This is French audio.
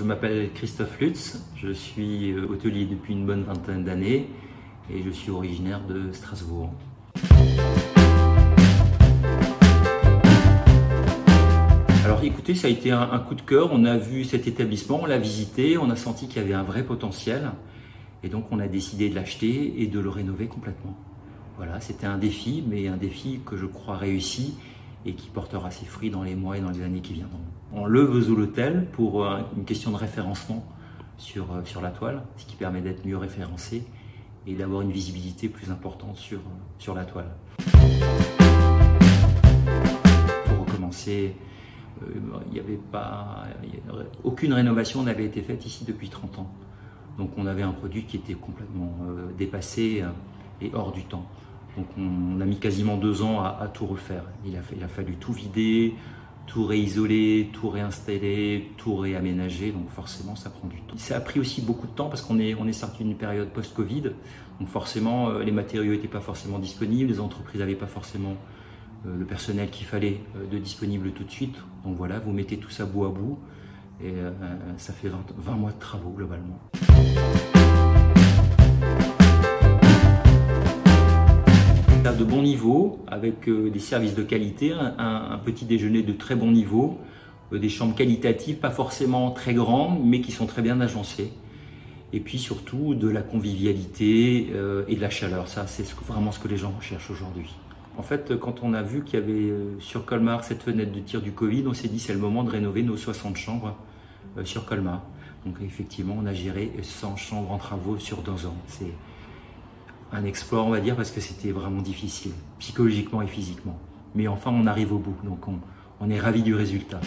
je m'appelle Christophe Lutz, je suis hôtelier depuis une bonne vingtaine d'années et je suis originaire de Strasbourg. Alors écoutez, ça a été un coup de cœur, on a vu cet établissement, on l'a visité, on a senti qu'il y avait un vrai potentiel et donc on a décidé de l'acheter et de le rénover complètement. Voilà, c'était un défi, mais un défi que je crois réussi et qui portera ses fruits dans les mois et dans les années qui viendront. On le veut sous l'hôtel pour une question de référencement sur la toile, ce qui permet d'être mieux référencé et d'avoir une visibilité plus importante sur la toile. Pour recommencer, aucune rénovation n'avait été faite ici depuis 30 ans. Donc on avait un produit qui était complètement dépassé et hors du temps. Donc on a mis quasiment 2 ans à tout refaire. Il a fallu tout vider, tout réisoler, tout réinstaller, tout réaménager. Donc forcément ça prend du temps. Ça a pris aussi beaucoup de temps parce qu'on est sorti d'une période post-Covid. Donc forcément les matériaux n'étaient pas forcément disponibles, les entreprises n'avaient pas forcément le personnel qu'il fallait de disponible tout de suite. Donc voilà, vous mettez tout ça bout à bout et ça fait 20 mois de travaux globalement. De bon niveau, avec des services de qualité, un petit déjeuner de très bon niveau, des chambres qualitatives, pas forcément très grandes, mais qui sont très bien agencées. Et puis surtout de la convivialité et de la chaleur. Ça, c'est vraiment ce que les gens recherchent aujourd'hui. En fait, quand on a vu qu'il y avait sur Colmar cette fenêtre de tir du Covid, on s'est dit c'est le moment de rénover nos 60 chambres sur Colmar. Donc effectivement, on a géré 100 chambres en travaux sur 2 ans. C'est un exploit, on va dire, parce que c'était vraiment difficile, psychologiquement et physiquement. Mais enfin, on arrive au bout, donc on est ravis du résultat.